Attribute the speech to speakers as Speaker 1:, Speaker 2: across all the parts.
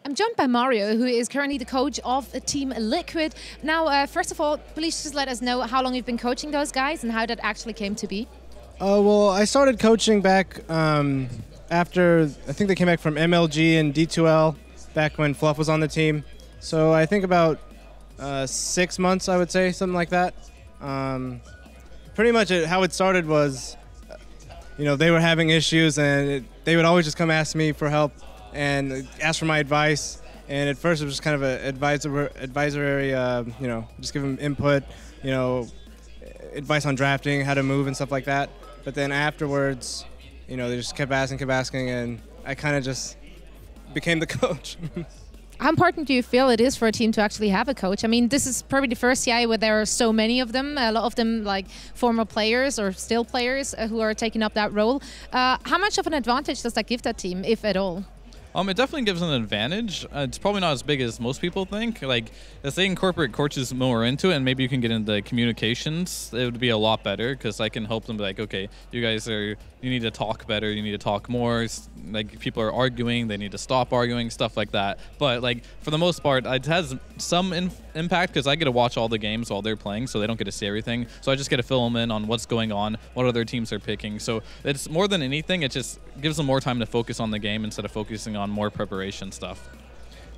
Speaker 1: I'm joined by Mario, who is currently the coach of Team Liquid. Now, first of all, please just let us know how long you've been coaching those guys and how that actually came to be.
Speaker 2: Well, I started coaching back after, I think they came back from MLG and D2L, back when Fluff was on the team. So I think about 6 months, I would say, something like that. Pretty much how it started was, they were having issues and they would always just come ask me for help and ask for my advice. And at first it was just kind of an advisory, just give them input, advice on drafting, how to move and stuff like that. But then afterwards, they just kept asking, and I kind of just became the coach.
Speaker 1: How important do you feel it is for a team to actually have a coach? I mean, this is probably the first CI where there are so many of them, a lot of them like former players or still players who are taking up that role. How much of an advantage does that give that team, if at all?
Speaker 3: It definitely gives an advantage. It's probably not as big as most people think. Like, if they incorporate coaches more into it and maybe you can get into communications, it would be a lot better because I can help them be like, okay, you need to talk better, you need to talk more. Like, people are arguing, they need to stop arguing, stuff like that. But, like, for the most part, it has some impact because I get to watch all the games while they're playing, so they don't get to see everything. So I just get to fill them in on what's going on, what other teams are picking. So it's more than anything, it just gives them more time to focus on the game instead of focusing on more preparation stuff.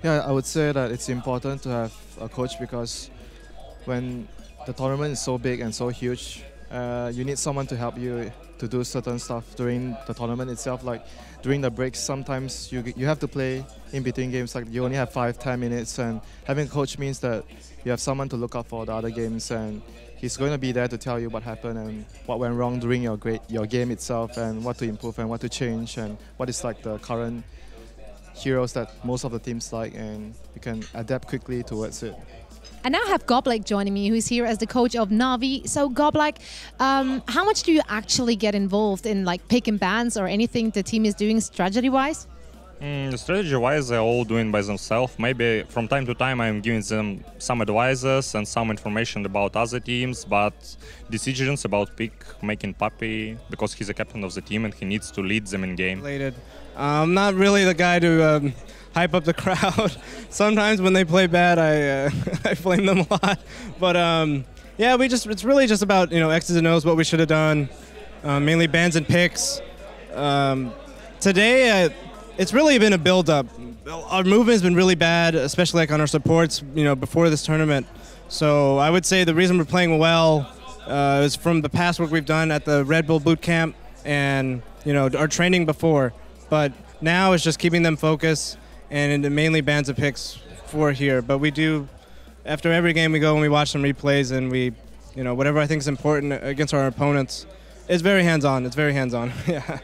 Speaker 4: Yeah, I would say that it's important to have a coach because when the tournament is so big and so huge, you need someone to help you to do certain stuff during the tournament itself. Like during the breaks, sometimes you have to play in between games. Like you only have 5-10 minutes, and having a coach means that you have someone to look out for the other games, and he's going to be there to tell you what happened and what went wrong during your game itself, and what to improve and what to change, and what is like the current heroes that most of the teams like, and you can adapt quickly towards it.
Speaker 1: I now have Goblak joining me, who's here as the coach of NaVi. So Goblak, how much do you actually get involved in like pick and bans or anything the team is doing strategy-wise?
Speaker 5: Strategy-wise, they're all doing by themselves. Maybe from time to time I'm giving them some advices and some information about other teams, but decisions about pick making Puppy, because he's a captain of the team and he needs to lead them in game.
Speaker 2: I'm not really the guy to hype up the crowd. Sometimes when they play bad, I blame them a lot. But yeah, it's really just about X's and O's, what we should have done, mainly bans and picks. Today, it's really been a build-up. Our movement's been really bad, especially like on our supports, before this tournament. So I would say the reason we're playing well is from the past work we've done at the Red Bull boot camp and our training before. But now it's just keeping them focused, and mainly bans and picks for here. But we do, after every game we go and we watch some replays, and we, whatever I think is important against our opponents, it's very hands-on. It's very hands-on. Yeah.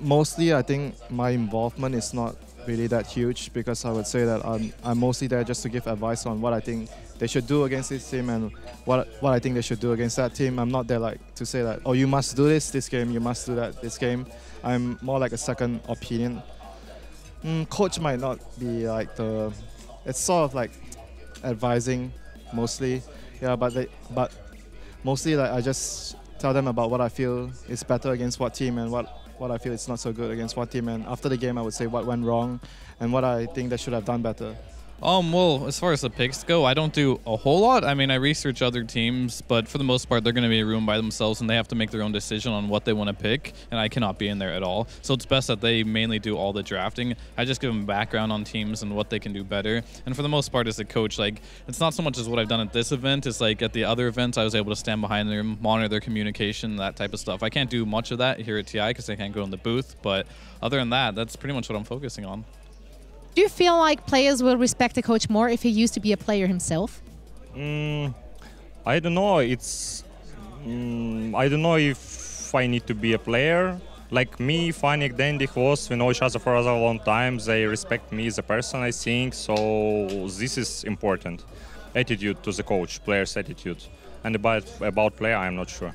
Speaker 4: Mostly, I think my involvement is not really that huge because I would say that I'm mostly there just to give advice on what I think they should do against this team and what I think they should do against that team. I'm not there like to say that, oh, you must do this game, you must do that this game. I'm more like a second opinion. Coach might not be like it's sort of like advising mostly, yeah, but mostly like I just tell them about what I feel is better against what team and what I feel is not so good against what team, and after the game I would say what went wrong and what I think they should have done better.
Speaker 3: Well, as far as the picks go, I don't do a whole lot. I mean, I research other teams, but for the most part, they're going to be in a room by themselves, and they have to make their own decision on what they want to pick, and I cannot be in there at all. So it's best that they mainly do all the drafting. I just give them background on teams and what they can do better. And for the most part, as a coach, like, it's not so much as what I've done at this event. It's like at the other events, I was able to stand behind them, monitor their communication, that type of stuff. I can't do much of that here at TI because I can't go in the booth, but other than that, that's pretty much what I'm focusing on.
Speaker 1: Do you feel like players will respect the coach more if he used to be a player himself?
Speaker 5: I don't know. I don't know if I need to be a player. Like me, Fanik, Dendik, was, we know each other for a long time. They respect me as a person, I think. So this is important. Attitude to the coach, player's attitude. And about player, I'm not sure.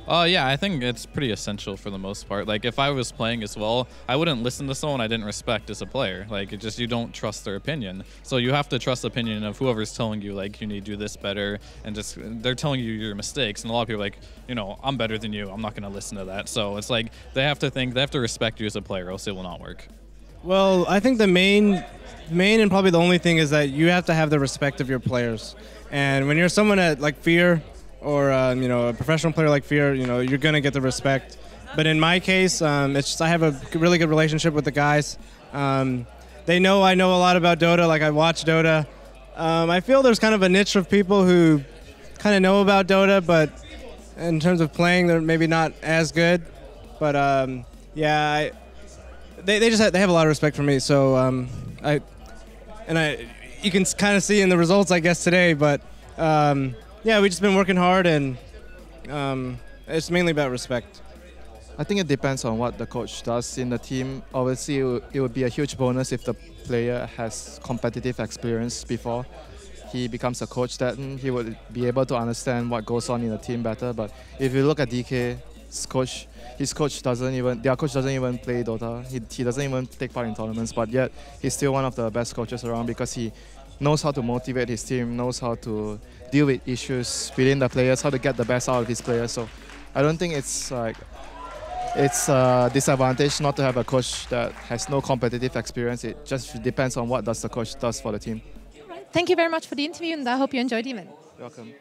Speaker 3: Yeah, I think it's pretty essential for the most part. Like, if I was playing as well, I wouldn't listen to someone I didn't respect as a player. Like, you don't trust their opinion. So you have to trust the opinion of whoever's telling you, like, you need to do this better, and they're telling you your mistakes. And a lot of people are like, I'm better than you. I'm not going to listen to that. So it's like they have to respect you as a player, else it will not work.
Speaker 2: Well, I think the main and probably the only thing is that you have to have the respect of your players. And when you're someone at like Fear or you know, a professional player like Fear, you know, you're gonna get the respect. But in my case, it's just I have a really good relationship with the guys. They know I know a lot about Dota. Like I watch Dota. I feel there's kind of a niche of people who kind of know about Dota, but in terms of playing, they're maybe not as good. But yeah, they have a lot of respect for me. So you can kind of see in the results, I guess, today. But yeah, we've just been working hard, and it's mainly about respect.
Speaker 4: I think it depends on what the coach does in the team. Obviously, it would be a huge bonus if the player has competitive experience before he becomes a coach. Then he would be able to understand what goes on in the team better. But if you look at DK's coach, their coach doesn't even play Dota. He doesn't even take part in tournaments. But yet he's still one of the best coaches around because he knows how to motivate his team, knows how to deal with issues within the players, how to get the best out of his players. So I don't think it's a disadvantage not to have a coach that has no competitive experience. It just depends on what the coach does for the team.
Speaker 1: Thank you very much for the interview, and I hope you enjoyed the event.
Speaker 4: You're welcome.